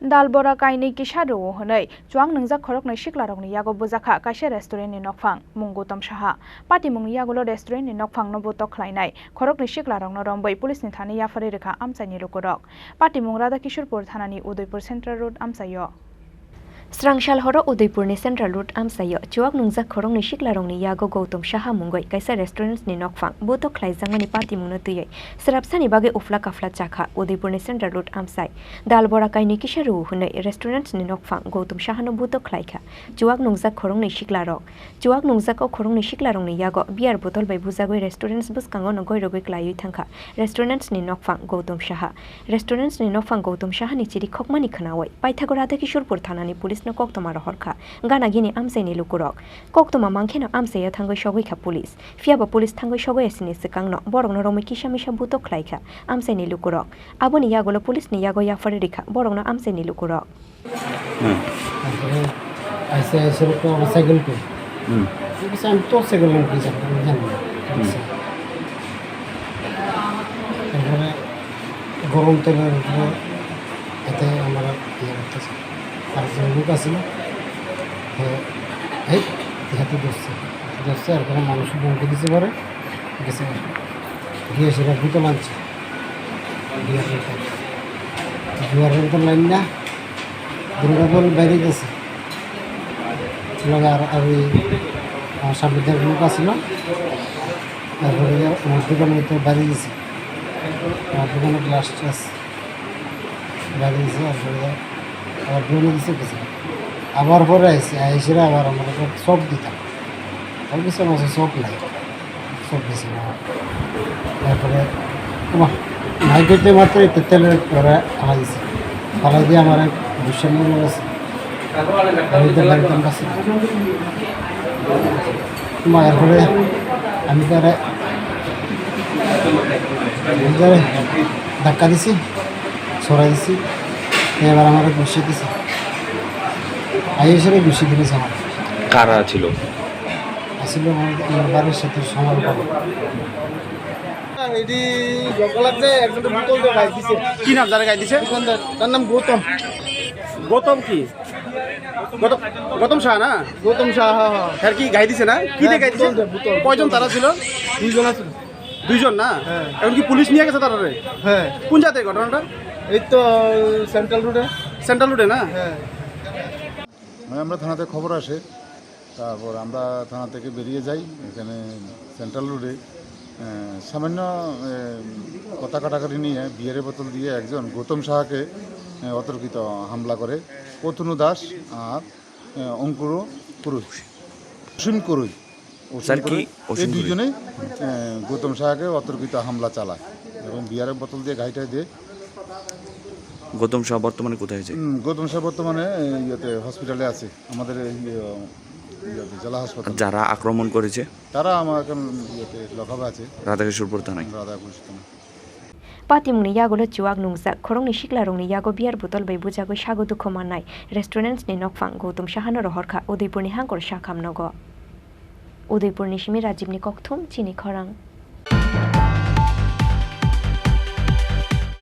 Dal Bora Kainwi Kisa Ruwo Honwi Chuwak Nwngjak Khorokni Siklarokni Yago Bujakha Kaisa restaurant ni Nokphang Munggutom Saha Pati Mungni Yago restaurant ni Nokphang no botok khlainai Khorokni Siklarokno Rombai police ni thani yafari rekha amchaini lukurok Pati Mungrada Kishorpur thanani Udaipur Central Road amchayo Srangshal horo Udaipur ni Central Road amsayo Chuwak Nwngjak Khorangni Siklarokni Yago Gautam Saha Mungoi Kaisa restaurant ni Nokphang botok khlaijangmani pati mungno tuyai Srapsani bage ufla kafla chakha Udaipur ni Central Road amsai Dal Bora Kainwi Kisa Ruwo Honwi restaurant ni Nokphang Gautam Saha no botok khlaikha Chuwak Nwngjak Khorangni Siklarok Chuwak Nwngjak o Khorangni Siklarokni Yago biar botol bai bujagoi restaurant buskango no goirogoi klaiui thangkha restaurant ni Nokphang Gautam Saha restaurant ni Nokphang Gautam Saha ni chiri khokmani khnaoi Paithagora Kishorpur thanani police no koktoma rohorkha gana gini amsaini lukurok koktoma mangkheno amsaya thangoi sogoi kha police fiaba police thangoi sogoi asini sikangno borokno romai kisa misa butok khlaikha amsaini lukurok aboni yagolo police ni yago yafari rekha borokno amsaini lukurok ऐसे ऐसे को cycle पे किसी हम तो cycle में भी जाते हैं गरम तेल এতে আমরা ইয়ে করতেছি আর যে লোক আছিল এই হাতে দোষছে আর কোনো মানুষ বলতে দিতে পারে গেছে গিয়ে সেটা দুটো লাঞ্চ বিয়ার রেন্টাল লাইন না দুর্গাপুর বাইরে গেছে আর ওই আমার সামনে লোক আসছিল তারপরে আমার দোকানের তো বাইরে গেছে আমার দোকানে গ্লাস টাস বাইরে গেছে আবার ডোনে দিছে গেছে আবার পরে আসছে আইসিরা আবার আমরা সব দিতাম আর কিছু আমার সব নাই সব দিছে তারপরে নাইকেটে মাত্র তেলের পরে ফালাই দিছে ফালাই দিয়ে আমার এক দুঃসাম্য আছে এরপরে আমি তারা ধাক্কা দিছি সরাই দিছি এবার আমার বসিয়ে দিছি আইএসএর বসিয়ে দিয়েছে আমার কারা ছিল আসলে আমার বাড়ির সাথে সমান পাবো এটি জঙ্গল লাগছে একজন বোতল দিয়ে গাই দিছে কি নাম যারা গাই দিছে তার নাম গৌতম গৌতম কি গৌতম শাহ না গৌতম শাহ হ্যাঁ কি গাই দিছে না কি দিয়ে গাই দিছে কয়জন তারা ছিল দুইজন আছে দুইজন না এখন কি পুলিশ নিয়ে গেছে তারা হ্যাঁ কোন জায়গায় ঘটনাটা এই তো সেন্ট্রাল রোডে না হ্যাঁ আমরা থানাতে খবর আসে তারপর আমরা থানা থেকে বেরিয়ে যাই এখানে সেন্ট্রাল রোডে সামান্য কথা কাটাকাটি নিয়ে বিয়ারের বোতল দিয়ে একজন গৌতম সাহাকে অতর্কিত হামলা করে পতনু দাস আর অঙ্কুর কুরুই অসীম কুরুই এই দুজনেই গৌতম সাহাকে অতর্কিত হামলা চালায় এবং বিয়ারের বোতল দিয়ে গাড়িটা দিয়ে গৌতম শাহ বর্তমানে কোথায় আছে গৌতম শাহ বর্তমানে ইয়েতে হসপিটালে আছে আমাদের জেলা হাসপাতাল যারা আক্রমণ করেছে তারা আমার এখন ইয়েতে লকআপে আছে রাধাকিশোরপুর থানায় Patimungni Yago lo Chuwak Nwngjak Khorangni Siklarokni Yago biar botol bai bujagoi sago dukho mannai restaurant ni Nokphang Gautam Saha no rohorkha Udaipur ni hangkor Shakham nogo Udaipur ni Shimi Rajib ni Kokthum Chini Khorang